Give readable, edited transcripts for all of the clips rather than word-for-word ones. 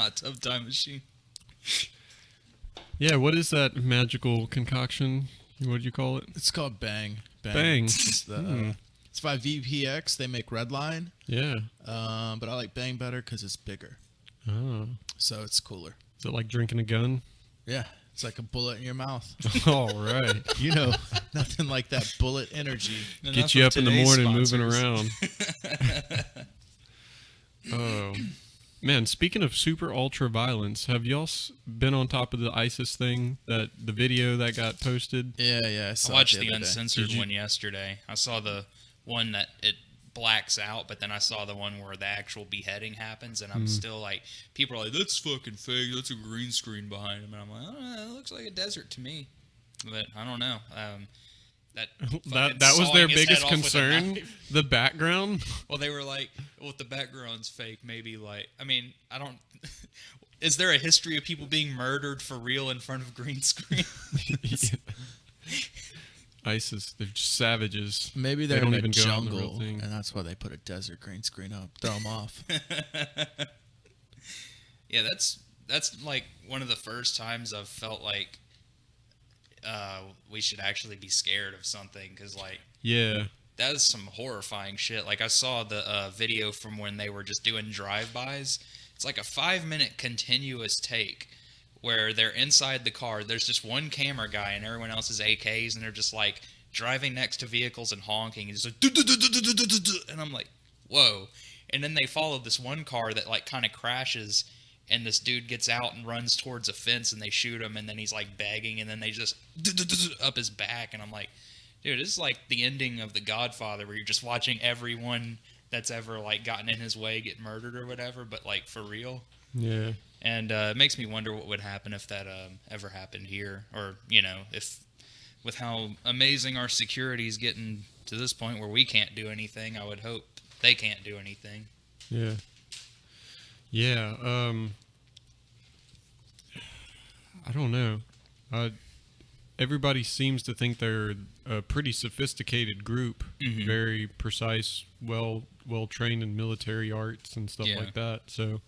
hot tub time machine. Yeah, what is that magical concoction? What do you call it? It's called Bang. Bang. It's, it's by VPX. They make Redline. Yeah. But I like Bang better because it's bigger. Oh. So it's cooler. Is it like drinking a gun? Yeah. It's like a bullet in your mouth. All right. You know, nothing like that bullet energy. Get you up in the morning moving around. Oh. Man, speaking of super ultra violence, have y'all been on top of the ISIS thing, the video that got posted? Yeah. I watched the uncensored one yesterday. I saw the one that it blacks out, but then I saw the one where the actual beheading happens, and I'm still like, people are like, that's fucking fake, that's a green screen behind him, and I'm like, I don't know, it looks like a desert to me, but I don't know. That was their biggest concern, the background. Well, they were like, well, if the background's fake, maybe like, I mean, I don't, is there a history of people being murdered for real in front of green screen? ISIS, they're just savages. Maybe they're don't in even a go out in the jungle, real thing. and that's why they put a desert green screen up. Throw them off. Yeah, that's like one of the first times I've felt like we should actually be scared of something, because like, yeah, that is some horrifying shit. Like, I saw the video from when they were just doing drive-bys. It's like a 5-minute continuous take where they're inside the car. There's just one camera guy and everyone else is AKs, and they're just like driving next to vehicles and honking, and just like, and I'm like, whoa. And then they follow this one car that like kind of crashes, and this dude gets out and runs towards a fence, and they shoot him, and then he's like begging, and then they just up his back, and I'm like, dude, this is like the ending of The Godfather, where you're just watching everyone that's ever like gotten in his way get murdered or whatever, but like for real. Yeah. And it makes me wonder what would happen if that ever happened here, or you know, if with how amazing our security is getting to this point where we can't do anything, I would hope they can't do anything. Yeah. Yeah. I don't know. Everybody seems to think they're a pretty sophisticated group, very precise, well trained in military arts and stuff like that. So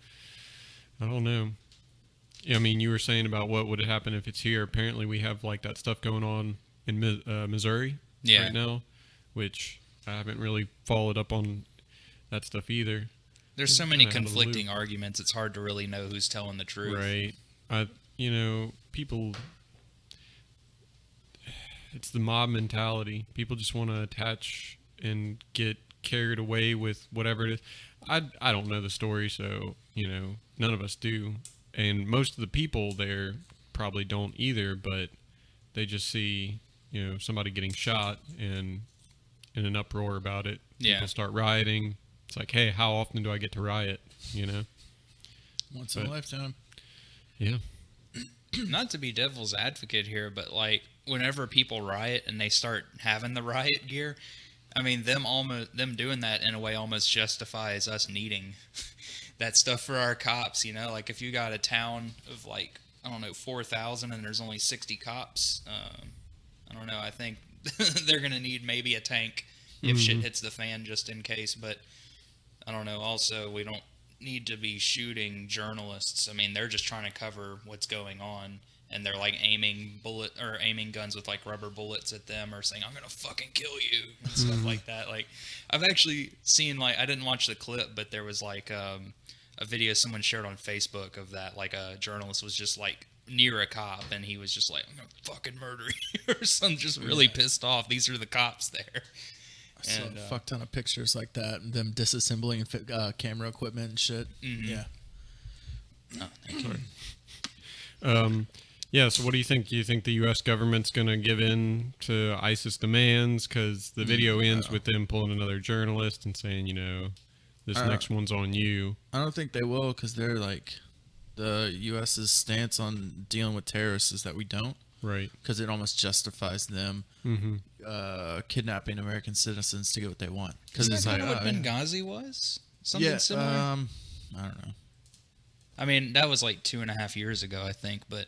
I don't know. Yeah, I mean, you were saying about what would happen if it's here. Apparently, we have like that stuff going on in Missouri right now, which I haven't really followed up on that stuff either. There's so many conflicting arguments. It's hard to really know who's telling the truth. Right. You know, people. It's the mob mentality. People just want to attach and get carried away with whatever it is. I don't know the story, so, you know, none of us do. And most of the people there probably don't either, but they just see, you know, somebody getting shot and in an uproar about it. Yeah. People start rioting. It's like, hey, how often do I get to riot, you know? Once in a lifetime. Yeah. Not to be devil's advocate here, but like whenever people riot and they start having the riot gear, I mean, them doing that in a way almost justifies us needing that stuff for our cops, you know? Like if you got a town of like, I don't know, 4,000 and there's only 60 cops, I don't know, I think they're going to need maybe a tank if shit hits the fan just in case, but I don't know, also we don't need to be shooting journalists. I mean, they're just trying to cover what's going on, and they're like aiming guns with like rubber bullets at them, or saying, I'm gonna fucking kill you, and stuff like that. Like, I've actually seen, like, I didn't watch the clip, but there was like a video someone shared on Facebook of that, like a journalist was just like near a cop, and he was just like, I'm gonna fucking murder you, or something, just really pissed off. These are the cops there. I saw a fuck ton of pictures like that, and them disassembling camera equipment and shit. Yeah. Oh, thank you. Yeah, so what do you think? Do you think the U.S. government's going to give in to ISIS demands? Because the video ends with them pulling another journalist and saying, you know, this next one's on you. I don't think they will, because they're like, the U.S.'s stance on dealing with terrorists is that we don't. Right. Because it almost justifies them kidnapping American citizens to get what they want. Isn't that kind of what Benghazi was? Something similar? I don't know. I mean, that was like 2.5 years ago, I think, but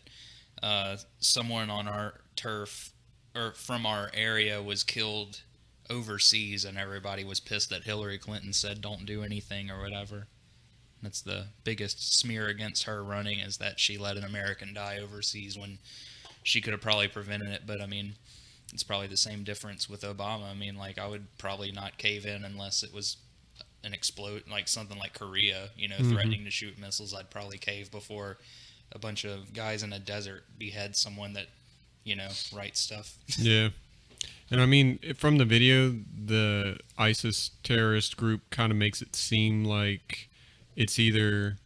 someone on our turf, or from our area, was killed overseas, and everybody was pissed that Hillary Clinton said don't do anything or whatever. That's the biggest smear against her running, is that she let an American die overseas when she could have probably prevented it. But I mean, it's probably the same difference with Obama. I mean, like, I would probably not cave in unless it was an explode, like something like Korea, threatening to shoot missiles. I'd probably cave before a bunch of guys in a desert behead someone that, writes stuff. Yeah. And I mean, from the video, the ISIS terrorist group kind of makes it seem like it's either,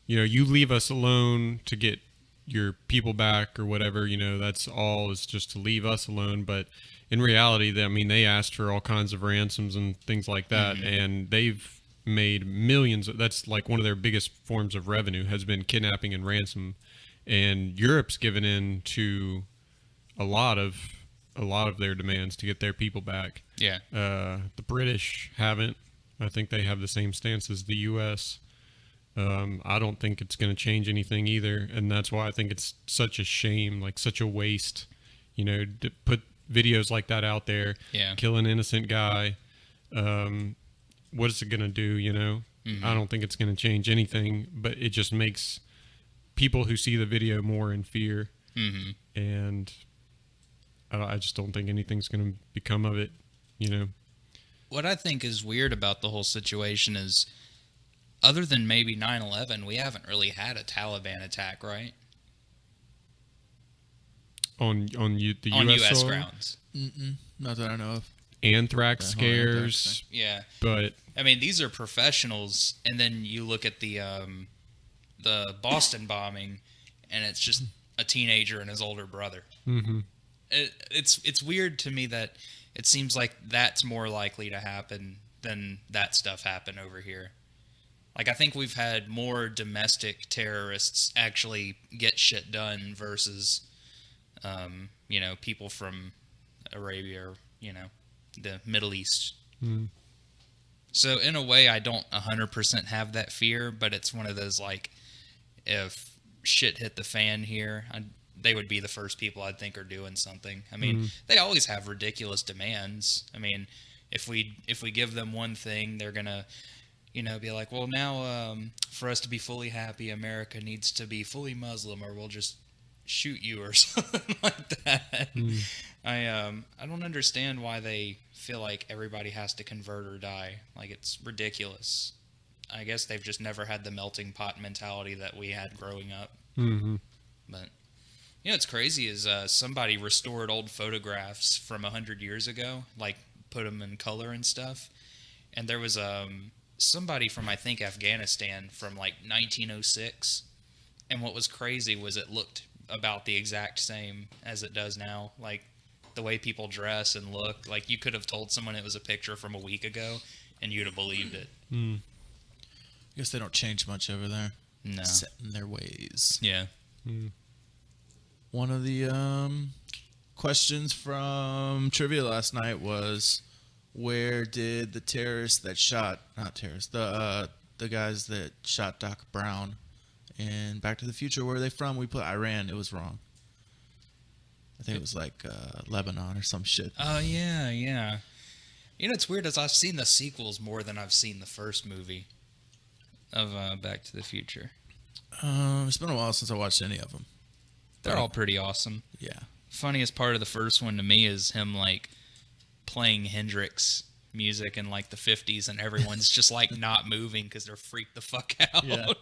you leave us alone to get your people back or whatever, that's all, is just to leave us alone. But in reality, they asked for all kinds of ransoms and things like that, and they've made millions. That's like one of their biggest forms of revenue, has been kidnapping and ransom. And Europe's given in to a lot of their demands to get their people back. Yeah. The British haven't. I think they have the same stance as the U.S. I don't think it's going to change anything either, and that's why I think it's such a shame, like such a waste, to put videos like that out there, kill an innocent guy. What is it going to do, I don't think it's going to change anything, but it just makes people who see the video more in fear, and I just don't think anything's going to become of it, What I think is weird about the whole situation is, other than maybe 9/11, we haven't really had a Taliban attack, right? On the on U.S. U.S. soil? grounds. Not that I know of. Anthrax The whole anthrax scares. Yeah, But I mean, these are professionals, and then you look at the Boston bombing, and it's just a teenager and his older brother. It's weird to me that it seems like that's more likely to happen than that stuff happen over here. Like, I think we've had more domestic terrorists actually get shit done versus, people from Arabia or, the Middle East. So in a way, I don't 100% have that fear, but it's one of those, like, if shit hit the fan here, they would be the first people I'd think are doing something. I mean, they always have ridiculous demands. I mean, if we give them one thing, they're gonna, be like, well, now for us to be fully happy, America needs to be fully Muslim, or we'll just shoot you or something like that. I don't understand why they feel like everybody has to convert or die. Like, it's ridiculous. I guess they've just never had the melting pot mentality that we had growing up. But what's crazy is somebody restored old photographs from 100 years ago, like put them in color and stuff. And there was somebody from, I think, Afghanistan from like 1906. And what was crazy was it looked about the exact same as it does now. Like, the way people dress and look, like, you could have told someone it was a picture from a week ago and you'd have believed it. I guess they don't change much over there. No. Set in their ways. Yeah. One of the questions from trivia last night was, where did the terrorists that shot, not terrorists, the guys that shot Doc Brown in Back to the Future, where are they from? We put Iran. It was wrong. I think it was like Lebanon or some shit. Oh, yeah. It's weird, as I've seen the sequels more than I've seen the first movie of Back to the Future. It's been a while since I watched any of them. They're all pretty awesome. Yeah. Funniest part of the first one to me is him, like, playing Hendrix music in, like, the 50s, and everyone's just, like, not moving because they're freaked the fuck out. Yeah.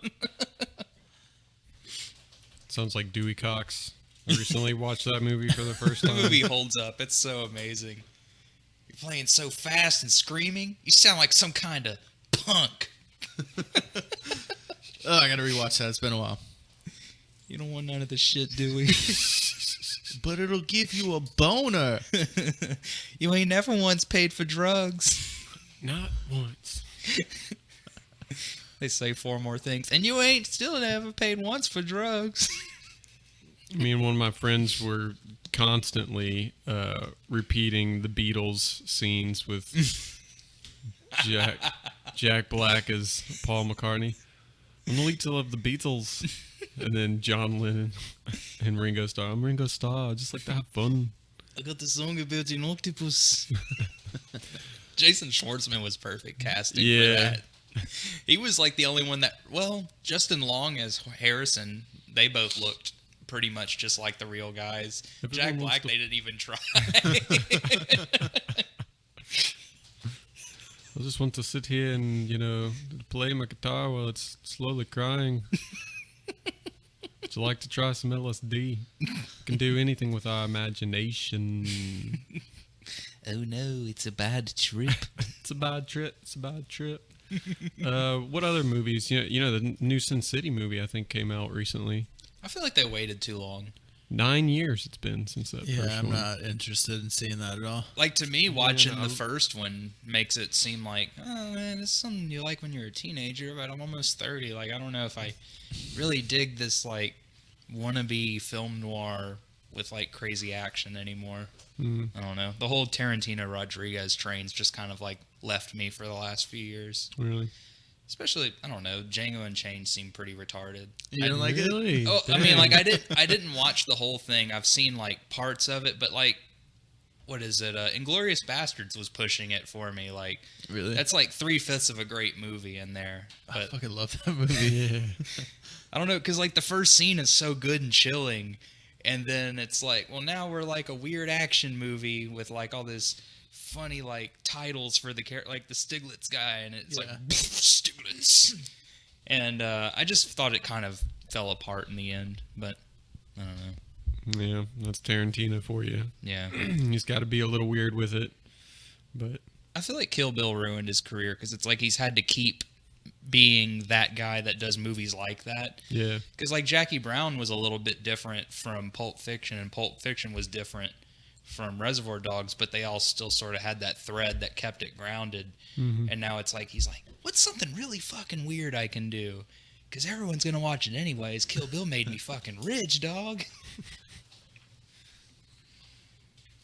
sounds like Dewey Cox. I recently watched that movie for the first The time. movie holds up. It's so amazing. You're playing so fast and screaming. You sound like some kind of punk. Oh, I gotta rewatch that. It's been a while. You don't want none of this shit, Dewey. But it'll give you a boner. You ain't never once paid for drugs. Not once. They say 4 more things. And you ain't still never paid once for drugs. Me and one of my friends were constantly repeating the Beatles scenes with Jack Black as Paul McCartney. I'm the little of the Beatles. And then John Lennon and Ringo Starr. I'm Ringo Starr. I just like to have fun. I got the song about an octopus. Jason Schwartzman was perfect casting for that. He was like the only one that, well, Justin Long as Harrison, they both looked pretty much just like the real guys. Jack Black, they didn't even try. I just want to sit here and, play my guitar while it's slowly crying. Would you like to try some LSD? Can do anything with our imagination. Oh no, it's a bad trip. It's a bad trip. It's a bad trip. What other movies? The new Sin City movie, I think, came out recently. I feel like they waited too long. 9 years it's been since that first one. Yeah, I'm not interested in seeing that at all. Like, to me, watching the first one makes it seem like, oh, man, this is something you like when you're a teenager, but I'm almost 30. Like, I don't know if I really dig this, like, wannabe film noir with, like, crazy action anymore. I don't know. The whole Tarantino Rodriguez train's just kind of, like, left me for the last few years. Really? Especially, I don't know, Django Unchained seemed pretty retarded. You don't like it? Oh, I mean, like, I didn't watch the whole thing. I've seen, like, parts of it, but, like, what is it? Inglourious Bastards was pushing it for me. Like, really? That's like 3/5 of a great movie in there. But I fucking love that movie. Yeah. I don't know, because, like, the first scene is so good and chilling, and then it's like, well, now we're like a weird action movie with, like, all this funny, like, titles for the character, like the Stiglitz guy, and it's like Stiglitz, and I just thought it kind of fell apart in the end, but I don't know. Yeah, that's Tarantino for you. Yeah. He's got to be a little weird with it, but I feel like Kill Bill ruined his career because it's like he's had to keep being that guy that does movies like that. Yeah. Because, like, Jackie Brown was a little bit different from Pulp Fiction, and Pulp Fiction was different from Reservoir Dogs, but they all still sort of had that thread that kept it grounded. Mm-hmm. And now it's like, he's like, what's something really fucking weird I can do? Because everyone's going to watch it anyways. Kill Bill made me fucking rich, dog.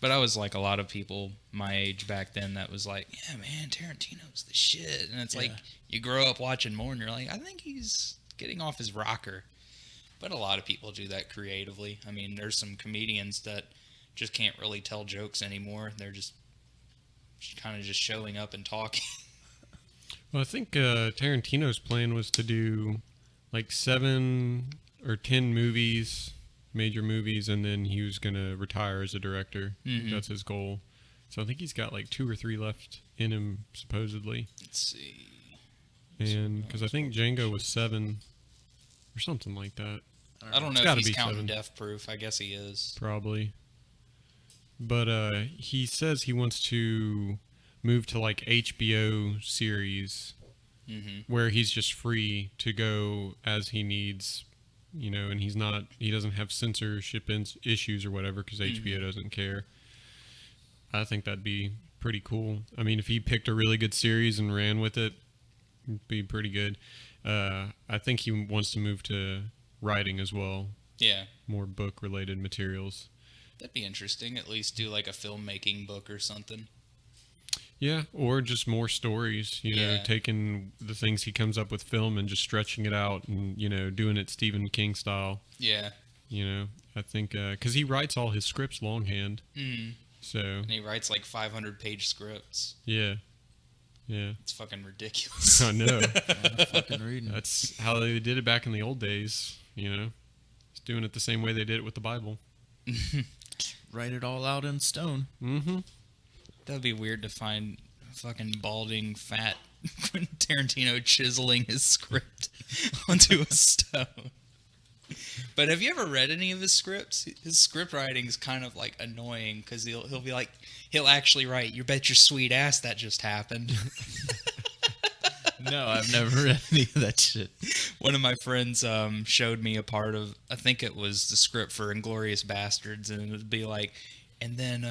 But I was like a lot of people my age back then that was like, yeah, man, Tarantino's the shit. And it's like, you grow up watching more and you're like, I think he's getting off his rocker. But a lot of people do that creatively. I mean, there's some comedians that just can't really tell jokes anymore. They're just kind of just showing up and talking. Well, I think Tarantino's plan was to do like 7 or 10 movies, major movies, and then he was going to retire as a director. Mm-hmm. That's his goal. So I think he's got like 2 or 3 left in him, supposedly. Let's see. And because I think Django was 7 or something like that. I don't know if he's counting Death Proof. I guess he is. Probably. But he says he wants to move to like HBO series where he's just free to go as he needs, and he doesn't have censorship issues or whatever because HBO doesn't care. I think that'd be pretty cool. I mean, if he picked a really good series and ran with it, it'd be pretty good. I think he wants to move to writing as well. Yeah. More book-related materials. That'd be interesting. At least do like a filmmaking book or something. Yeah, or just more stories, taking the things he comes up with film and just stretching it out and, doing it Stephen King style. Yeah. I think, because he writes all his scripts longhand. Mm. So. And he writes like 500-page scripts. Yeah. Yeah. It's fucking ridiculous. I know. I'm fucking reading. That's how they did it back in the old days, Just doing it the same way they did it with the Bible. Write it all out in stone. Mm-hmm. That'd be weird to find fucking balding, fat Quentin Tarantino chiseling his script onto a stone. But have you ever read any of his scripts? His script writing is kind of like annoying because he'll be like, he'll actually write, "You bet your sweet ass that just happened." No, I've never read any of that shit. One of my friends showed me a part of, I think it was the script for Inglourious Bastards, and it would be like, and then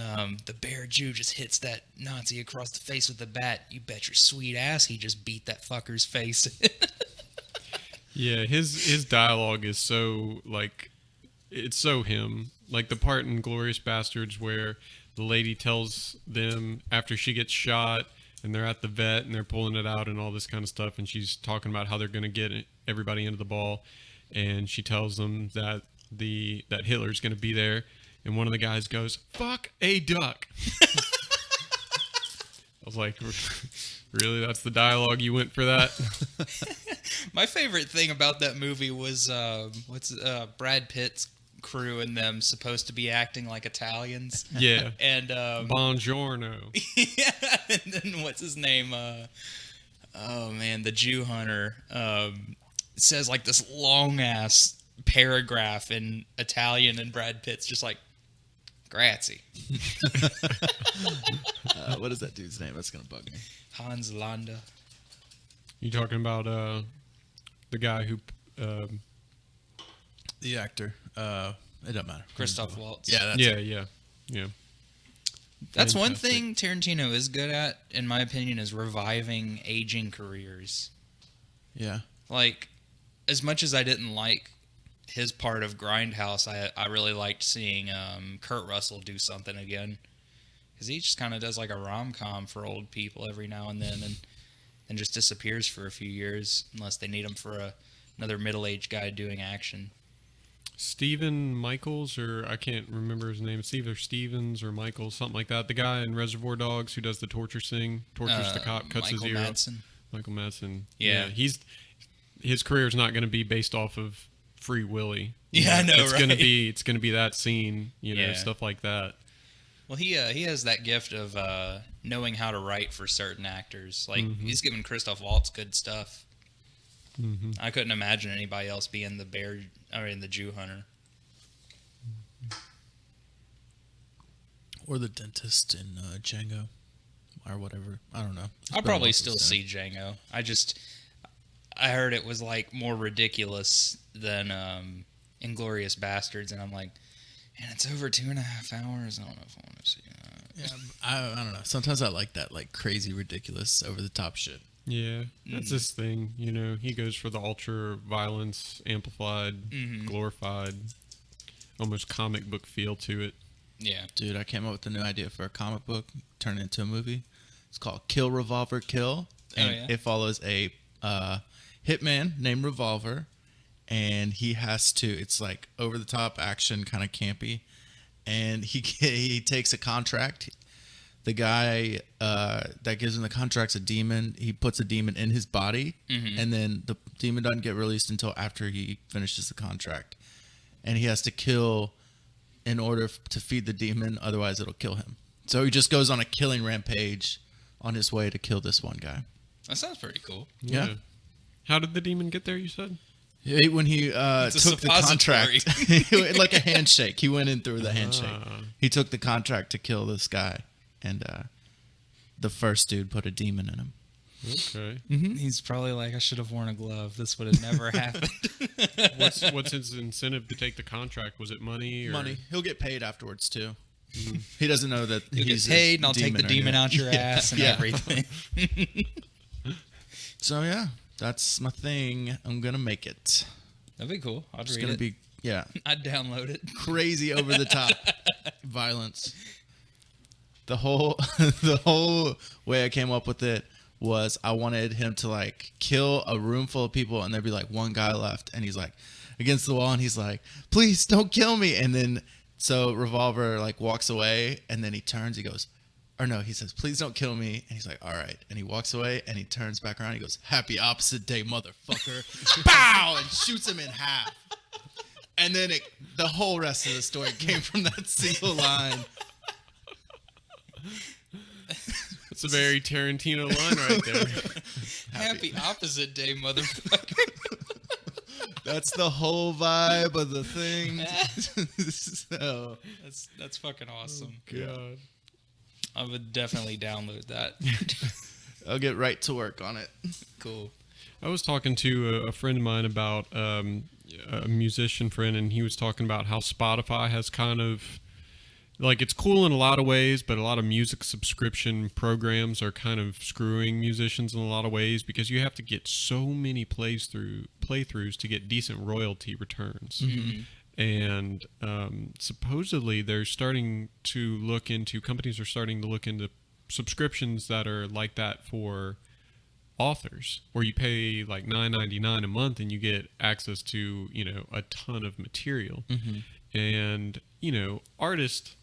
the bear Jew just hits that Nazi across the face with a bat. You bet your sweet ass he just beat that fucker's face. Yeah, his dialogue is so, like, it's so him. Like the part in Inglourious Bastards where the lady tells them after she gets shot and they're at the vet and they're pulling it out and all this kind of stuff, and she's talking about how they're going to get everybody into the ball, and she tells them that that Hitler's going to be there, and one of the guys goes, "Fuck a duck." I was like, Really? That's the dialogue you went for that? My favorite thing about that movie was Brad Pitt's crew and them supposed to be acting like Italians. Yeah. And Buongiorno. yeah, and then what's his name? Oh man, the Jew hunter says like this long ass paragraph in Italian, and Brad Pitt's just like, "Grazie." What is that dude's name? That's gonna bug me. Hans Landa. You talking about the guy who The actor. It doesn't matter. Christoph Waltz. Yeah, that's yeah. That's one Fantastic. thing Tarantino is good at, in my opinion, is reviving aging careers. Yeah. Like, as much as I didn't like his part of Grindhouse, I really liked seeing Kurt Russell do something again. Because he just kind of does like a rom-com for old people every now and then, and just disappears for a few years, unless they need him for another middle-aged guy doing action. Stephen Michaels, or I can't remember his name. It's either Stevens or Michaels, something like that. The guy in Reservoir Dogs who does the torture thing, tortures the cop, cuts his ear. Madsen. Michael Madsen. Yeah. His career is not going to be based off of Free Willy. Yeah, I know, it's right? It's going to be that scene, Yeah. stuff like that. Well, he has that gift of knowing how to write for certain actors. Like, he's given Christoph Waltz good stuff. Mm-hmm. I couldn't imagine anybody else being the the Jew hunter. Or the dentist in Django, or whatever. I don't know. It's I'll been a probably while still since see Django. I heard it was like more ridiculous than Inglourious Bastards, and I'm like, and it's over 2.5 hours. I don't know if I want to see that. Yeah, I don't know. Sometimes I like that, like crazy, ridiculous, over the top shit. Yeah, that's his thing. He goes for the ultra violence, amplified, glorified, almost comic book feel to it. Yeah. Dude, I came up with a new idea for a comic book, turn it into a movie. It's called Kill Revolver Kill, and it follows a hitman named Revolver, and he has to. It's like over the top action, kind of campy, and he takes a contract. The guy that gives him the contract's a demon. He puts a demon in his body, and then the demon doesn't get released until after he finishes the contract. And he has to kill in order to feed the demon, otherwise it'll kill him. So he just goes on a killing rampage on his way to kill this one guy. That sounds pretty cool. Yeah. How did the demon get there, you said? When he took the contract, like a handshake. He went in through the handshake. He took the contract to kill this guy. And the first dude put a demon in him. Okay. He's probably like, I should have worn a glove. This would have never happened. What's his incentive to take the contract? Was it money? Or? Money. He'll get paid afterwards, too. He doesn't know that You'll he's get paid, and I'll take the or demon anything. out your ass and everything. So, yeah, that's my thing. I'm going to make it. That'd be cool. I'd It's read going it. to be, yeah, I'd download it. crazy over the top violence. The whole way I came up with it was I wanted him to like kill a room full of people and there'd be like one guy left and he's like against the wall and he's like, please don't kill me. And then so Revolver like walks away and then he turns, he goes, or no, he says, please don't kill me. And he's like, all right. And he walks away and he turns back around. He goes, happy opposite day, motherfucker. Pow! And shoots him in half. And then the whole rest of the story came from that single line. It's a very Tarantino line right there. Happy opposite day, motherfucker. That's the whole vibe of the thing. So, That's fucking awesome. God. I would definitely download that. I'll get right to work on it. Cool. I was talking to a friend of mine about a musician friend, and he was talking about how Spotify has kind of like, it's cool in a lot of ways, but a lot of music subscription programs are kind of screwing musicians in a lot of ways because you have to get so many playthroughs to get decent royalty returns. And supposedly companies are starting to look into subscriptions that are like that for authors, where you pay like $9.99 a month and you get access to, a ton of material. And, artists,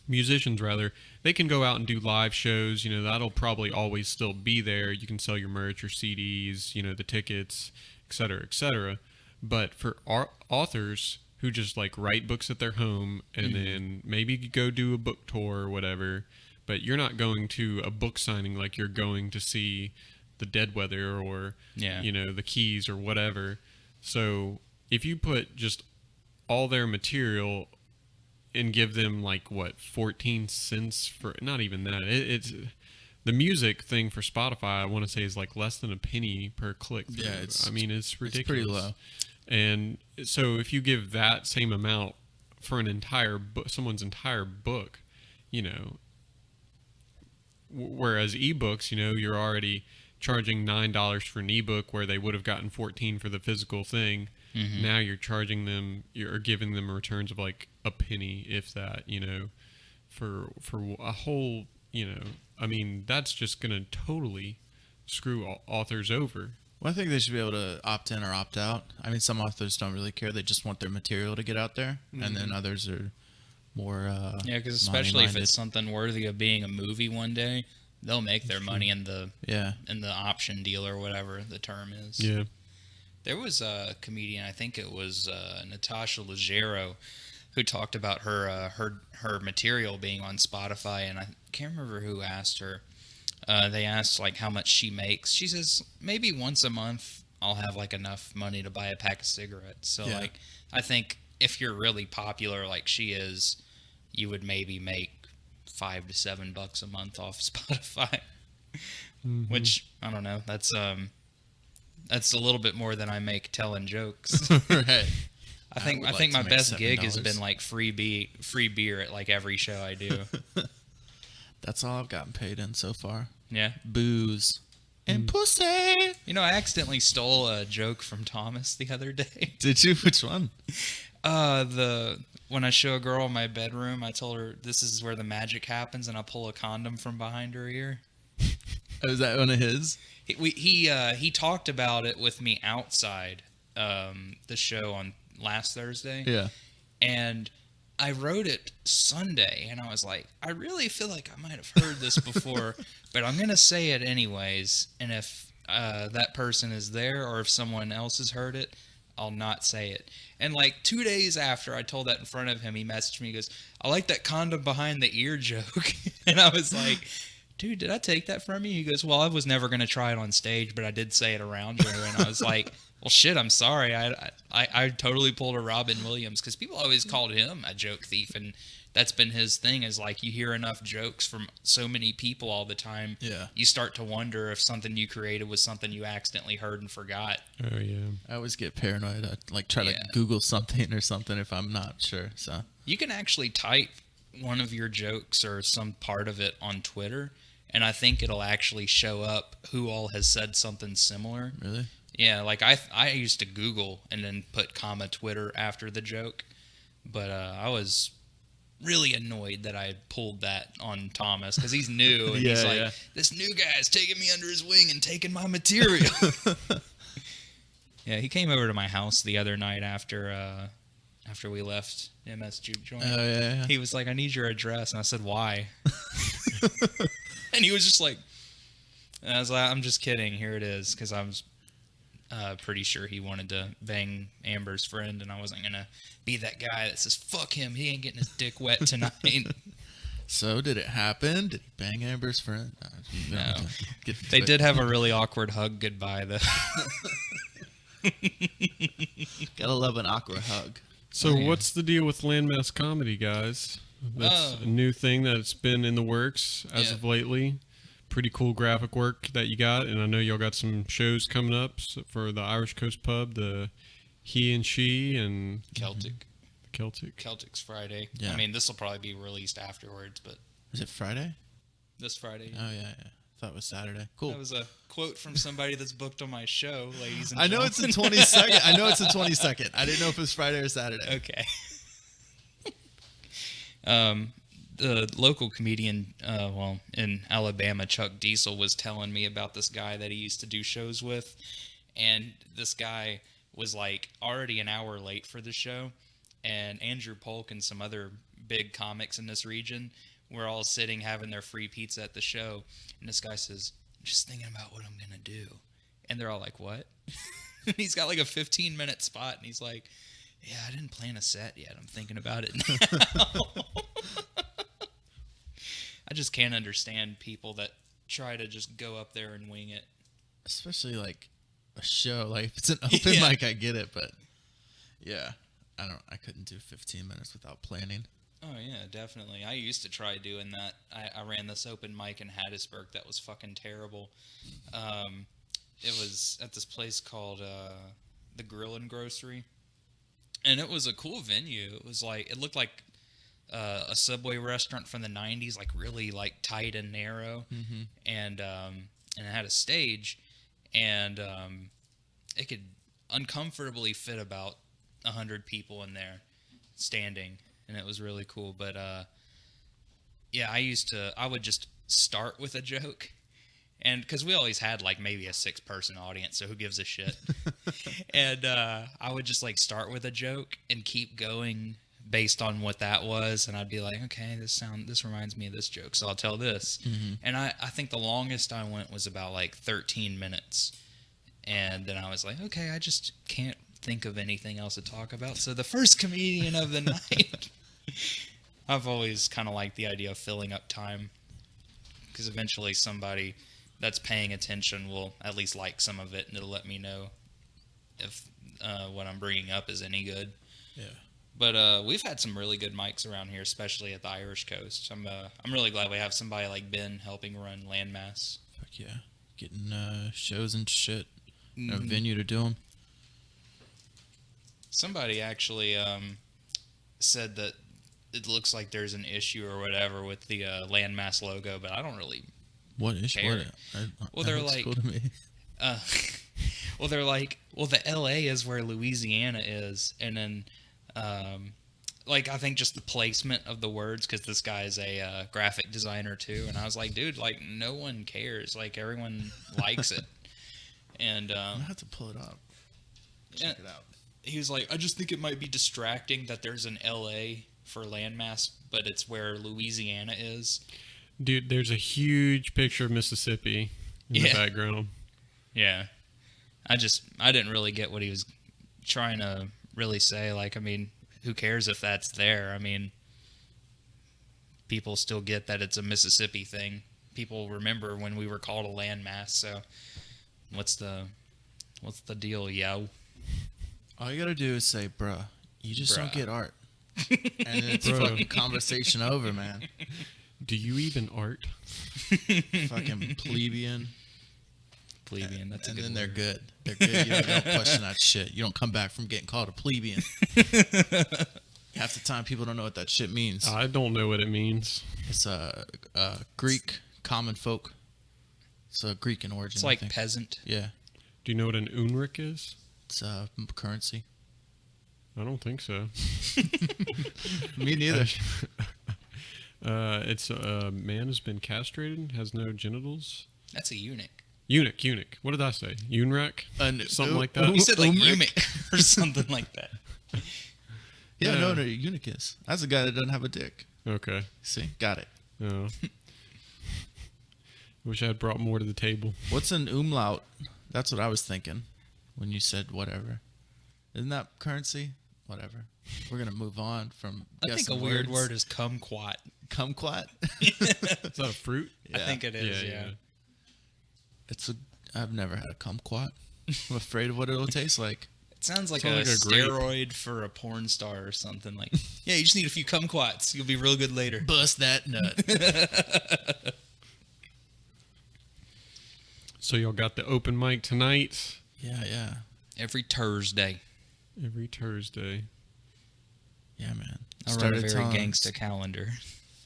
musicians rather, they can go out and do live shows. You know, that'll probably always still be there. You can sell your merch, your CDs, you know, the tickets, et cetera, et cetera. But for authors who just like write books at their home and then maybe go do a book tour or whatever, but you're not going to a book signing like you're going to see the Dead Weather or, you know, the Keys or whatever. So if you put just all their material and give them like what 14 cents for, not even that, it's the music thing for Spotify, I want to say is like less than a penny per click through. Yeah, I mean, it's ridiculous. It's pretty low. And so if you give that same amount for an entire book, someone's entire book, you know, whereas ebooks, you know, you're already charging $9 for an ebook where they would have gotten 14 for the physical thing. Now you're charging them, you're giving them returns of like a penny, if that, you know, for a whole, you know, I mean, that's just going to totally screw authors over. Well, I think they should be able to opt in or opt out. I mean, some authors don't really care. They just want their material to get out there. And then others are more yeah, because especially if it's something worthy of being a movie one day, they'll make their money in the option deal or whatever the term is. Yeah. There was a comedian, I think it was Natasha Leggero, who talked about her material being on Spotify, and I can't remember who asked her. They asked like how much she makes. She says maybe once a month I'll have like enough money to buy a pack of cigarettes. So like I think if you're really popular like she is, you would maybe make $5 to $7 a month off Spotify. Which I don't know. That's a little bit more than I make telling jokes. Right. I think my best gig has been like free beer at like every show I do. That's all I've gotten paid in so far. Yeah. Booze. And pussy. You know, I accidentally stole a joke from Thomas the other day. Did you? Which one? When I show a girl in my bedroom, I told her this is where the magic happens, and I pull a condom from behind her ear. Oh, is that one of his? He talked about it with me outside the show on last Thursday. Yeah. And I wrote it Sunday, and I was like, I really feel like I might have heard this before, but I'm going to say it anyways. And if that person is there or if someone else has heard it, I'll not say it. And like 2 days after I told that in front of him, he messaged me, he goes, I like that condom behind the ear joke. And I was like, dude, did I take that from you? He goes, well, I was never going to try it on stage, but I did say it around you. And I was like, well, shit, I'm sorry. I totally pulled a Robin Williams because people always called him a joke thief. And that's been his thing is like you hear enough jokes from so many people all the time. Yeah. You start to wonder if something you created was something you accidentally heard and forgot. Oh, yeah. I always get paranoid. I like try to Google something or something if I'm not sure. So you can actually type one of your jokes or some part of it on Twitter, and I think it'll actually show up who all has said something similar. Really? Yeah, like I used to Google and then put comma Twitter after the joke, but I was really annoyed that I pulled that on Thomas because he's new and he's like, this new guy's taking me under his wing and taking my material. Yeah, he came over to my house the other night after we left MS Juke Joint. Oh, yeah. He was like, I need your address. And I said, why? And he was just like, and I was like, I'm just kidding. Here it is. Because I was pretty sure he wanted to bang Amber's friend. And I wasn't going to be that guy that says, fuck him. He ain't getting his dick wet tonight. So did it happen? Did he bang Amber's friend? No. They did have a really awkward hug goodbye, though. Gotta love an awkward hug. So what's the deal with Landmass comedy, guys? That's a new thing that's been in the works as of lately. Pretty cool graphic work that you got, and I know y'all got some shows coming up for the Irish Coast Pub, the He and She, and Celtic's Friday. Yeah. I mean, this will probably be released afterwards, but is it Friday? This Friday. Oh yeah. Thought it was Saturday. Cool. That was a quote from somebody that's booked on my show, ladies and I know gentlemen. it's the 22nd. I know it's the 22nd. I didn't know if it was Friday or Saturday. Okay. The local comedian, in Alabama, Chuck Diesel, was telling me about this guy that he used to do shows with, and this guy was like already an hour late for the show, and Andrew Polk and some other big comics in this region. We're all sitting having their free pizza at the show, and this guy says, "Just thinking about what I'm gonna do," and they're all like, "What?" He's got like a 15-minute spot, and he's like, "Yeah, I didn't plan a set yet. I'm thinking about it now." I just can't understand people that try to just go up there and wing it. Especially like a show, like if it's an open mic, I get it, but yeah, I couldn't do 15 minutes without planning. Oh yeah, definitely. I used to try doing that. I ran this open mic in Hattiesburg that was fucking terrible. It was at this place called the Grill and Grocery, and it was a cool venue. It was like, it looked like a Subway restaurant from the 90s, like really like tight and narrow, and it had a stage, and it could uncomfortably fit about 100 people in there standing, and it was really cool. But yeah, I would just start with a joke, and because we always had like maybe a 6-person audience, so who gives a shit? And I would just like start with a joke and keep going based on what that was, and I'd be like, okay, this reminds me of this joke, so I'll tell this. And I think the longest I went was about like 13 minutes, and then I was like, okay, I just can't think of anything else to talk about, so the first comedian of the night. I've always kind of liked the idea of filling up time, because eventually somebody that's paying attention will at least like some of it, and it'll let me know if what I'm bringing up is any good. Yeah. But we've had some really good mics around here, especially at the Irish Coast. I'm really glad we have somebody like Ben helping run Landmass. Fuck yeah. Getting shows and shit. A venue to do them. Somebody actually said that it looks like there's an issue or whatever with the Landmass logo, but I don't really What issue? care. Well, they're looks like, cool to me. well, they're like, well, the LA is where Louisiana is, and then like, I think just the placement of the words, because this guy's a graphic designer too, and I was like, dude, like, no one cares, like, everyone likes it. And I have to pull it up. Check it out. He was like, I just think it might be distracting that there's an LA for Landmass, but it's where Louisiana is. Dude, there's a huge picture of Mississippi in the background. Yeah. I didn't really get what he was trying to really say. Like, I mean, who cares if that's there? I mean, people still get that it's a Mississippi thing. People remember when we were called a landmass, so what's the deal, yo? All you gotta do is say, bruh, you just don't get art. And then it's Bruh. fucking conversation over, man. Do you even art? Fucking plebeian. Plebeian, that's a And good then word. they're good. They're good. You don't question that shit. You don't come back from getting called a plebeian. Half the time, people don't know what that shit means. I don't know what it means. It's a Greek common folk. It's a Greek in origin. It's I like think. peasant. Yeah. Do you know what an unrik is? It's currency. I don't think so. Me neither. It's a man who's been castrated, has no genitals. That's a eunuch. Eunuch. What did I say? Unrak? Something like that. You said like eunuch or something like that. Yeah, Yeah. no, a eunuch is. That's a guy that doesn't have a dick. Okay. See, got it. Oh. Wish I had brought more to the table. What's an umlaut? That's what I was thinking when you said whatever. Isn't that currency? Whatever. We're gonna move on from. I think a guessing weird words. word is kumquat. Kumquat. Is that a fruit? I think it is, yeah. I've never had a kumquat. I'm afraid of what it'll taste like. It sounds like Sounds a like a grape. steroid for a porn star or something. Like, yeah, you just need a few kumquats. You'll be real good later. Bust that nut. So y'all got the open mic tonight. Yeah. Every Thursday. Every Thursday. Yeah, man. I run a very gangsta calendar.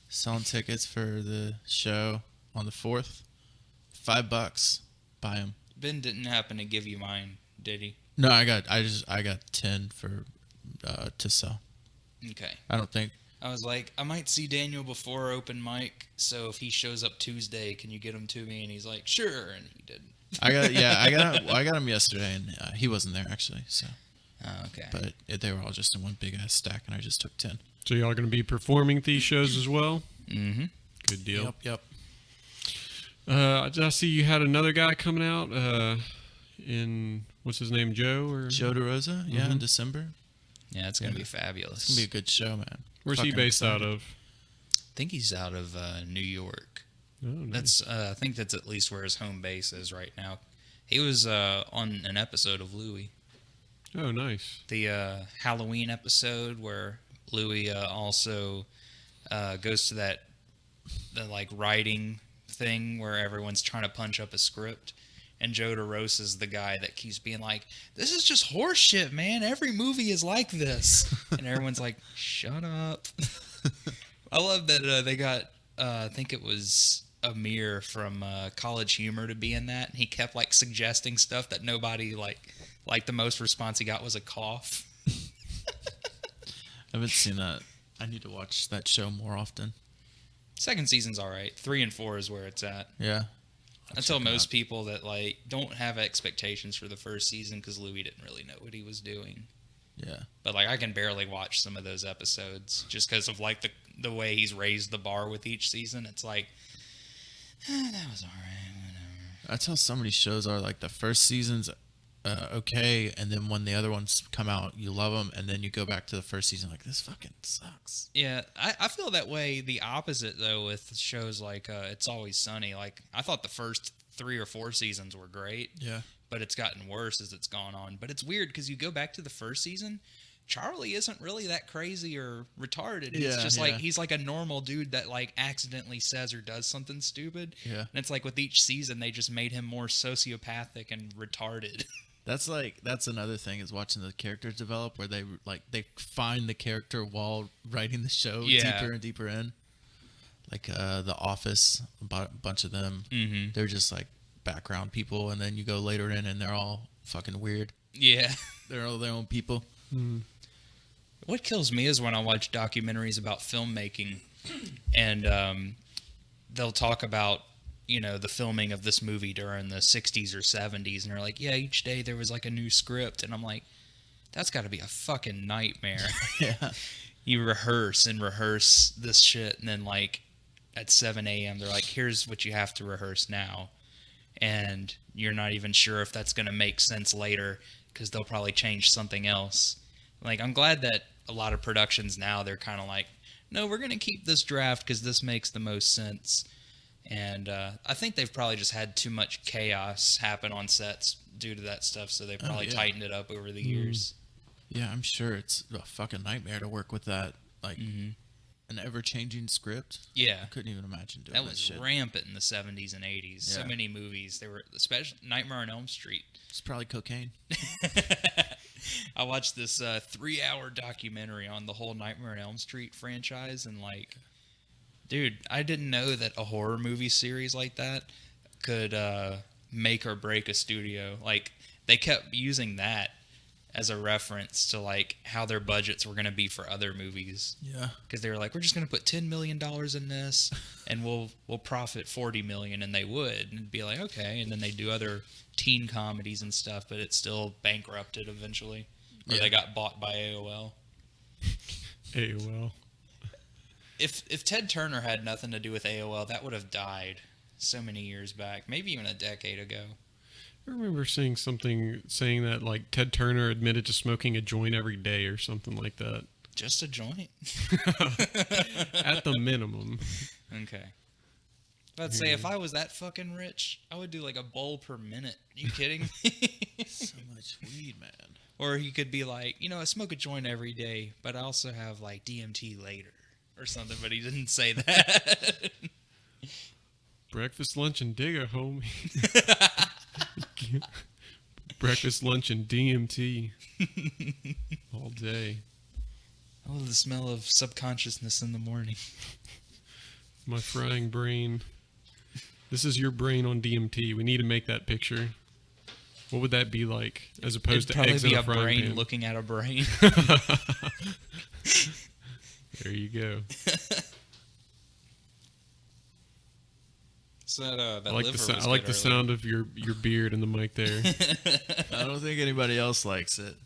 Selling tickets for the show on the 4th. $5. Buy them. Ben didn't happen to give you mine, did he? No, I got 10 for to sell. Okay. I don't think. I was like, I might see Daniel before open mic, so if he shows up Tuesday, can you get him to me? And he's like, sure, and he didn't. I got him yesterday, and he wasn't there actually. So, Oh, okay. but they were all just in one big ass stack, and I just took 10. So y'all going to be performing at these shows as well? Mm-hmm. Good deal. Yep. I see you had another guy coming out in, what's his name, Joe? Or Joe DeRosa, yeah, in December. Yeah, it's going to be fabulous. It's going to be a good show, man. Where's he based out of? I think he's out of New York. Oh, nice. That's I think that's at least where his home base is right now. He was on an episode of Louie. Oh, nice. The Halloween episode where Louie also goes to the like writing thing where everyone's trying to punch up a script, and Joe DeRosa is the guy that keeps being like, "This is just horse shit, man. Every movie is like this," and everyone's like, "Shut up." I love that they got I think it was Amir from College Humor to be in that, and he kept like suggesting stuff that nobody like the most response he got was a cough. I haven't seen that. I need to watch that show more often. Second season's all right. 3 and 4 is where it's at. Yeah. I tell most people that like don't have expectations for the first season because Louie didn't really know what he was doing. Yeah. But like I can barely watch some of those episodes just because of like the way he's raised the bar with each season. It's like that was all right. Whatever. That's how so many shows are. Like the first season's okay, and then when the other ones come out, you love them, and then you go back to the first season like, this fucking sucks. Yeah, I feel that way the opposite, though, with shows like It's Always Sunny. Like, I thought the first 3 or 4 seasons were great, Yeah. but it's gotten worse as it's gone on. But it's weird because you go back to the first season, Charlie isn't really that crazy or retarded. He's just like, he's like a normal dude that like accidentally says or does something stupid. Yeah. And it's like with each season, they just made him more sociopathic and retarded. That's another thing is watching the characters develop where they find the character while writing the show deeper and deeper in. Like The Office, a bunch of them, they're just like background people, and then you go later in and they're all fucking weird. Yeah. They're all their own people. What kills me is when I watch documentaries about filmmaking and they'll talk about, you know, the filming of this movie during the 60s or 70s, and they're like, yeah, each day there was like a new script, and I'm like, that's got to be a fucking nightmare. Yeah. You rehearse this shit, and then like at 7 a.m. they're like, here's what you have to rehearse now, and you're not even sure if that's going to make sense later because they'll probably change something else. Like, I'm glad that a lot of productions now, they're kind of like, no, we're going to keep this draft because this makes the most sense. And I think they've probably just had too much chaos happen on sets due to that stuff, so they probably tightened it up over the years. Yeah, I'm sure it's a fucking nightmare to work with that, like an ever-changing script. Yeah, I couldn't even imagine doing that was shit. Rampant in the 70s and 80s. So many movies, they were, especially Nightmare on Elm Street. It's probably cocaine. I watched this 3-hour documentary on the whole Nightmare on Elm Street franchise, and like, dude, I didn't know that a horror movie series like that could make or break a studio. Like, they kept using that as a reference to like how their budgets were going to be for other movies. Yeah. Because they were like, we're just going to put $10 million in this, and we'll profit $40 million, and they would, and it'd be like, okay, and then they do other teen comedies and stuff, but it still bankrupted eventually, or they got bought by AOL. AOL. If Ted Turner had nothing to do with AOL, that would have died so many years back, maybe even a decade ago. I remember seeing something saying that like Ted Turner admitted to smoking a joint every day or something like that. Just a joint? At the minimum. Okay. I'd say if I was that fucking rich, I would do like a bowl per minute. Are you kidding me? So much weed, man. Or he could be like, you know, I smoke a joint every day, but I also have like DMT later or something, but he didn't say that. Breakfast, lunch, and digger, homie. Breakfast, lunch, and DMT. All day. I love the smell of subconsciousness in the morning. My frying brain. This is your brain on DMT. We need to make that picture. What would that be like as opposed to eggs in a frying brain pan? looking at a brain. There you go. So that I like liver the was I like good the earlier. sound of your beard in the mic there. I don't think anybody else likes it.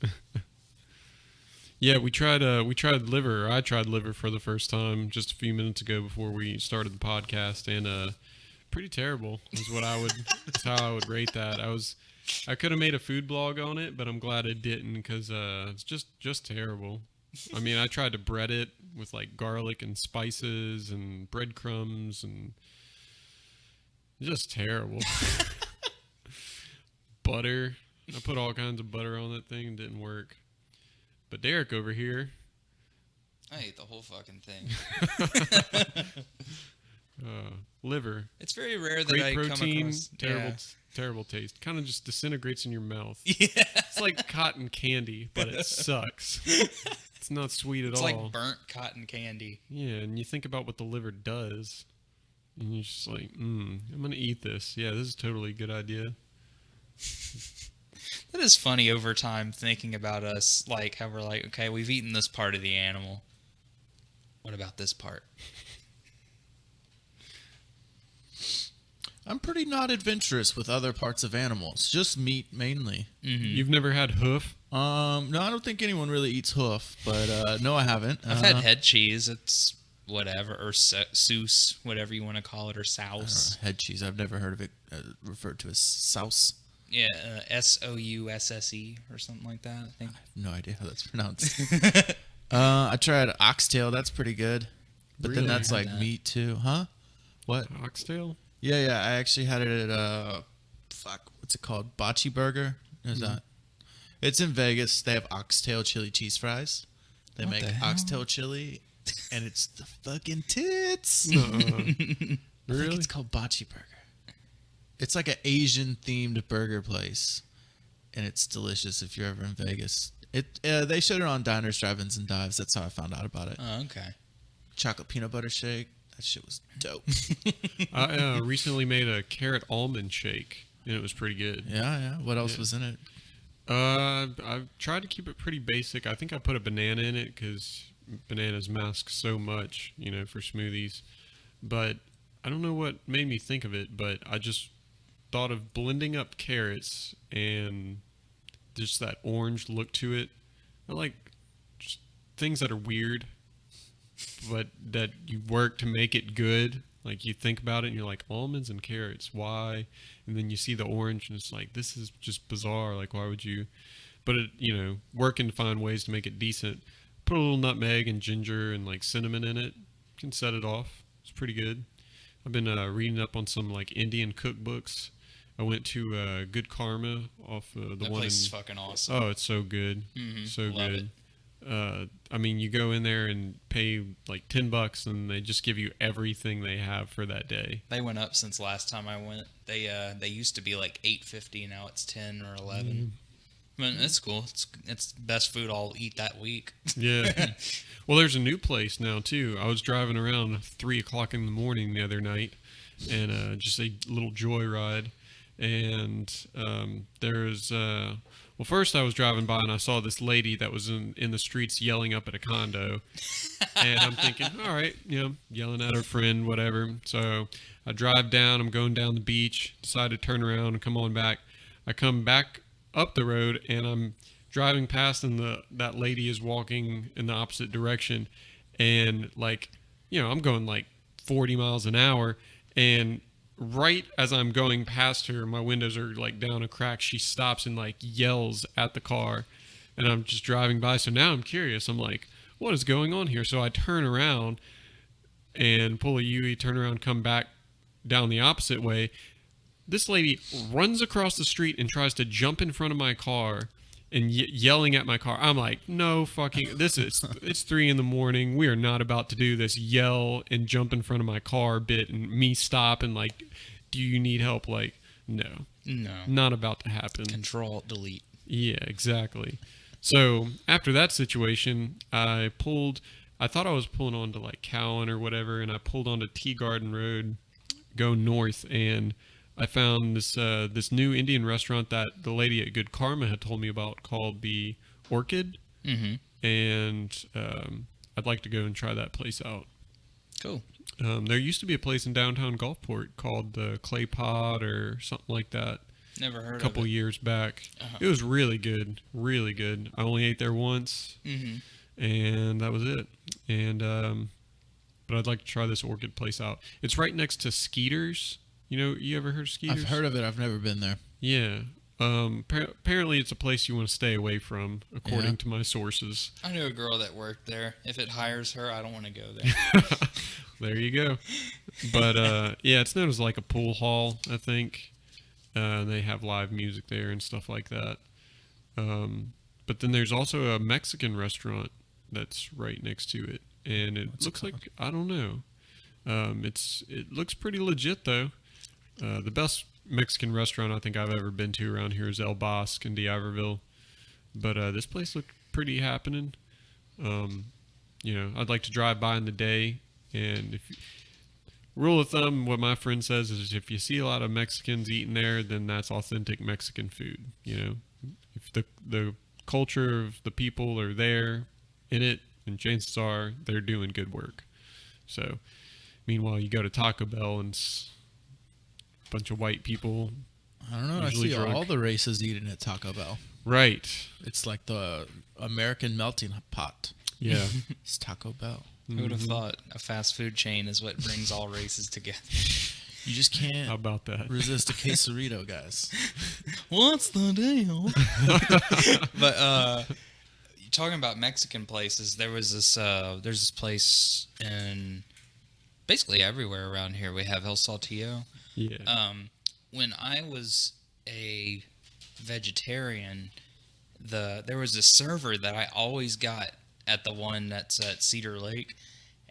Yeah, we tried liver. I tried liver for the first time just a few minutes ago before we started the podcast, and pretty terrible is is how I would rate that. I could have made a food blog on it, but I'm glad I didn't because it's just terrible. I mean, I tried to bread it with like garlic and spices and breadcrumbs and just terrible. Butter. I put all kinds of butter on that thing. It didn't work. But Derek over here. I ate the whole fucking thing. Liver. It's very rare that Great I protein, come across... terrible taste. Kind of just disintegrates in your mouth. Yeah. It's like cotton candy, but it sucks. It's not sweet at all. It's like burnt cotton candy. Yeah, and you think about what the liver does, and you're just like, I'm going to eat this. Yeah, this is totally a good idea. That is funny over time thinking about us, like how we're like, okay, we've eaten this part of the animal. What about this part? I'm pretty not adventurous with other parts of animals, just meat mainly. Mm-hmm. You've never had hoof? No, I don't think anyone really eats hoof, but no, I haven't. I've had head cheese. It's whatever, or souse, whatever you want to call it, or souse. Head cheese. I've never heard of it referred to as souse. Yeah, Sousse or something like that, I think. I have no idea how that's pronounced. I tried oxtail. That's pretty good. But Really? then that's I like had that. meat too. Huh? What? Oxtail? Yeah. I actually had it at, what's it called? Bocce Burger? Is that? It's in Vegas. They have oxtail chili cheese fries. They What make the hell? oxtail chili, and it's the fucking tits. Really? I think it's called Bocce Burger. It's like an Asian themed burger place, and it's delicious if you're ever in Vegas. They showed it on Diners, Drive-Ins, and Dives. That's how I found out about it. Oh, okay. Chocolate peanut butter shake. That shit was dope. I recently made a carrot almond shake, and it was pretty good. Yeah. What else Yeah. was in it? I've tried to keep it pretty basic. I think I put a banana in it because bananas mask so much, for smoothies. But I don't know what made me think of it, but I just thought of blending up carrots and just that orange look to it. I like just things that are weird, but that you work to make it good. Like you think about it and you're like, almonds and carrots, why? And then you see the orange and it's like, this is just bizarre. Like, why would you? But working to find ways to make it decent. Put a little nutmeg and ginger and like cinnamon in it. Can set it off. It's pretty good. I've been reading up on some like Indian cookbooks. I went to Good Karma off the That one. place is fucking awesome. Oh, it's so good. Mhm. So Love good. I mean, you go in there and pay like $10, and they just give you everything they have for that day. They went up since last time I went. They used to be like $8.50. Now it's 10 or 11. I mean, it's cool. It's the best food I'll eat that week. Yeah. Well, there's a new place now too. I was driving around 3 o'clock in the morning the other night, and just a little joyride. And there's well, first I was driving by and I saw this lady that was in the streets yelling up at a condo, and I'm thinking, all right, yelling at her friend, whatever. So I drive down. I'm going down the beach. Decide to turn around and come on back. I come back up the road and I'm driving past, and that lady is walking in the opposite direction, and like, I'm going like 40 miles an hour, and right as I'm going past her, my windows are like down a crack. She stops and like yells at the car, and I'm just driving by. So now I'm curious. I'm like, what is going on here? So I turn around and pull a U-turn, turn around, come back down the opposite way. This lady runs across the street and tries to jump in front of my car and yelling at my car. I'm like, no fucking, it's 3 a.m. We are not about to do this yell and jump in front of my car bit and me stop and like, do you need help? Like, no, not about to happen. Control delete. Yeah, exactly. So after that situation, I thought I was pulling onto like Cowan or whatever, and I pulled onto Tea Garden Road, go north, and I found this new Indian restaurant that the lady at Good Karma had told me about called the Orchid, and I'd like to go and try that place out. Cool. There used to be a place in downtown Gulfport called the Clay Pot or something like that. Never heard a couple of it. years back. Uh-huh. It was really good, really good. I only ate there once, and that was it. And but I'd like to try this orchid place out. It's right next to Skeeter's. You ever heard of Skeeter's? I've heard of it. I've never been there. Yeah. Apparently it's a place you want to stay away from, according to my sources. I knew a girl that worked there. If it hires her, I don't want to go there. There you go. But yeah, it's known as like a pool hall, I think. They have live music there and stuff like that. But then there's also a Mexican restaurant that's right next to it, and it looks like, I don't know. It looks pretty legit though. The best Mexican restaurant I think I've ever been to around here is El Bosque in D'Iberville. But this place looked pretty happening. I'd like to drive by in the day, and rule of thumb, what my friend says is if you see a lot of Mexicans eating there, then that's authentic Mexican food. If the culture of the people are there in it, then chances are they're doing good work. So, meanwhile, you go to Taco Bell and it's a bunch of white people. I don't know. I see all the races eating at Taco Bell. Right. It's like the American melting pot. Yeah. It's Taco Bell. Who would have thought a fast food chain is what brings all races together? You just can't How about that? resist a quesarito, guys. What's the deal? But talking about Mexican places, there's this place in basically everywhere around here. We have El Saltillo. Yeah. When I was a vegetarian, there was a server that I always got at the one that's at Cedar Lake,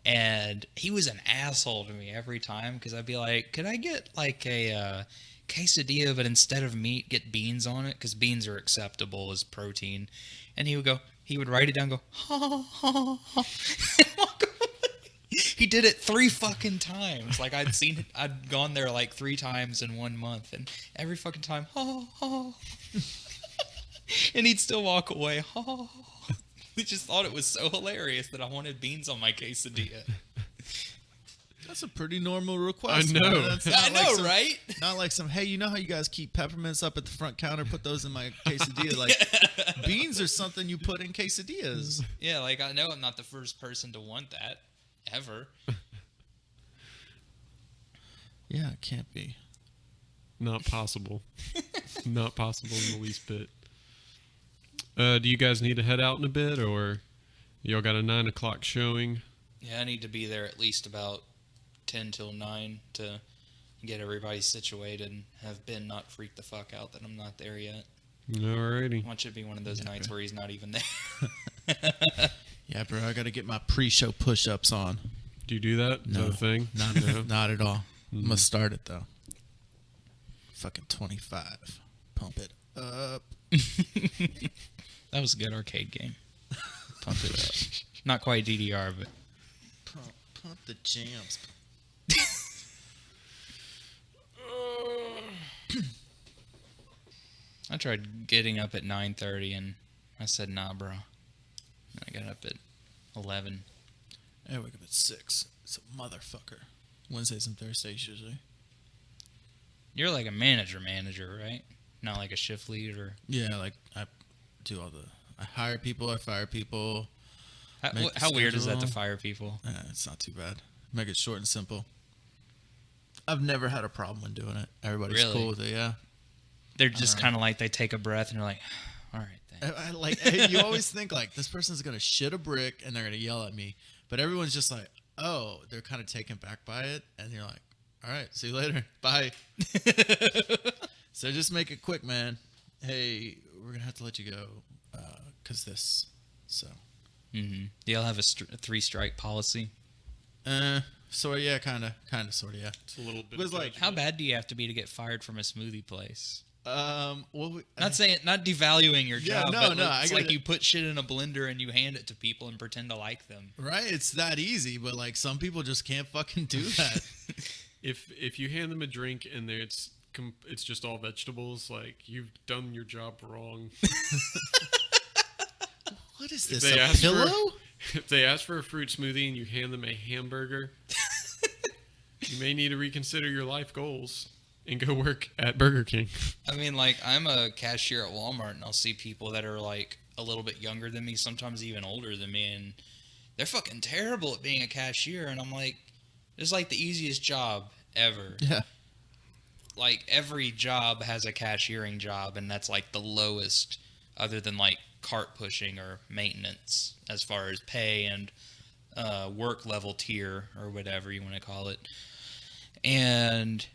and he was an asshole to me every time because I'd be like, could I get like a quesadilla, but instead of meat, get beans on it, because beans are acceptable as protein. And he would write it down, and go ha ha ha ha, and walk away. He did it 3 fucking times. Like I'd gone there like 3 times in 1 month, and every fucking time, ha ha, and he'd still walk away, ha. We just thought it was so hilarious that I wanted beans on my quesadilla. That's a pretty normal request. I know. Man. I know, right? Not like some, hey, you know how you guys keep peppermints up at the front counter? Put those in my quesadilla. Like, beans are something you put in quesadillas. Yeah, like I know I'm not the first person to want that, ever. Yeah, it can't be. Not possible. Not possible in the least bit. Do you guys need to head out in a bit, or y'all got a 9 o'clock showing? Yeah, I need to be there at least about 10 till 9 to get everybody situated and have Ben not freak the fuck out that I'm not there yet. Alrighty. I want you to be one of those nights where he's not even there. Yeah, bro, I got to get my pre-show push-ups on. Do you do that? Is that a thing? Not at all. I'm going to start it, though. Fucking 25. Pump it up. That was a good arcade game. Pump it up. Not quite DDR, but Pump the jams. I tried getting up at 9:30 and I said, nah, bro. And I got up at 11. I wake up at 6. It's a motherfucker. Wednesdays and Thursdays usually. You're like a manager, right? Not like a shift lead or... Yeah, like I do all the... I hire people, I fire people. How weird is that to schedule. fire people? It's not too bad. Make it short and simple. I've never had a problem when doing it. Everybody's Really? cool with it, yeah. They're just kind of like, they take a breath and they're like, all right, thanks. You always think like this person's gonna shit a brick and they're gonna yell at me, but everyone's just like, oh, they're kind of taken back by it, and you're like, all right, see you later, bye. So just make it quick, man. Hey, we're gonna have to let you go because this. So. Mm-hmm. Do y'all have a 3-strike policy? So yeah, kind of, sort of, yeah. It's a little bit. It was like, How bad do you have to be to get fired from a smoothie place? well, Not devaluing your Yeah, job, no, but no, it's I like gotta- you put shit in a blender and you hand it to people and pretend to like them. right? It's that easy, but like some people just can't fucking do that. If you hand them a drink and it's just all vegetables, like you've done your job wrong. What is this? They A ask pillow? If they ask for a fruit smoothie and you hand them a hamburger, you may need to reconsider your life goals. and go work at Burger King. I mean, like, I'm a cashier at Walmart, and I'll see people that are, like, a little bit younger than me, sometimes even older than me, and they're fucking terrible at being a cashier, and I'm like, it's like the easiest job ever. Yeah. Like, every job has a cashiering job, and that's, like, the lowest, other than, like, cart pushing or maintenance, as far as pay and work level tier, or whatever you want to call it. And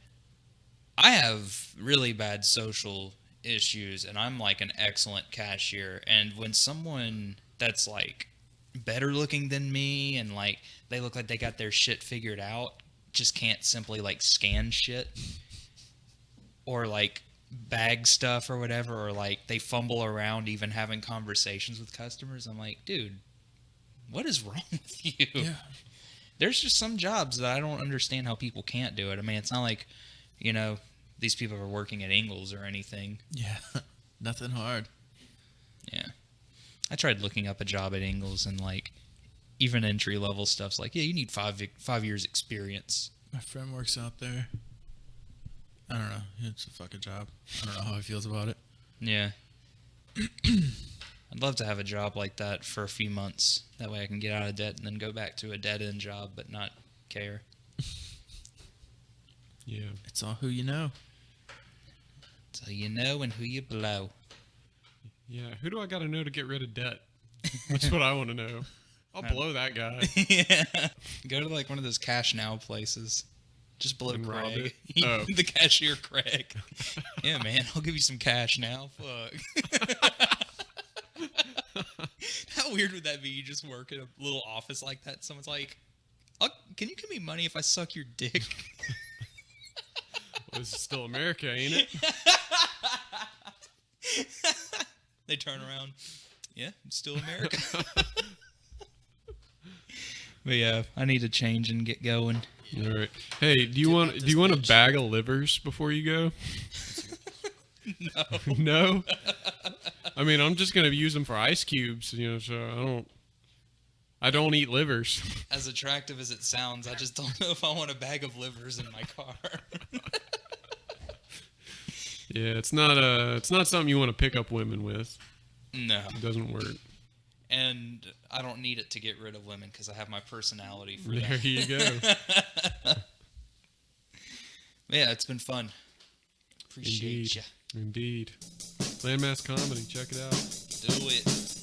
I have really bad social issues, and I'm like an excellent cashier. And when someone that's like better looking than me and like they look like they got their shit figured out just can't simply like scan shit or like bag stuff or whatever, or like they fumble around even having conversations with customers, I'm like, dude, what is wrong with you? Yeah. There's just some jobs that I don't understand how people can't do it. I mean, it's not like, you know, these people are working at Ingles or anything. Yeah. Nothing hard. Yeah. I tried looking up a job at Ingles, and like even entry level stuff's like, yeah, you need 5 years experience. My friend works out there. I don't know. It's a fucking job. I don't know how he feels about it. Yeah. I'd love to have a job like that for a few months. That way I can get out of debt and then go back to a dead-end job but not care. Yeah. It's all who you know. It's who you know and who you blow. Yeah. Who do I got to know to get rid of debt? That's what I want to know. I'll blow that guy. Yeah. Go to like one of those cash now places. Just blow And rob Craig. it? Oh. The cashier Craig. Yeah, man, I'll give you some cash now. Fuck. How weird would that be? You just work in a little office like that. Someone's like, can you give me money if I suck your dick? Well, this is still America, ain't it? They turn around. Yeah, it's still America. But yeah, I need to change and get going. All right. Hey, do you want a bag of livers before you go? No. No. I mean, I'm just gonna use them for ice cubes, you know. So I don't eat livers. As attractive as it sounds, I just don't know if I want a bag of livers in my car. Yeah, it's not something you want to pick up women with. No. It doesn't work. And I don't need it to get rid of women because I have my personality for There that. you go. Yeah, it's been fun. Appreciate Indeed. you. Indeed. Landmass comedy. Check it out. Do it.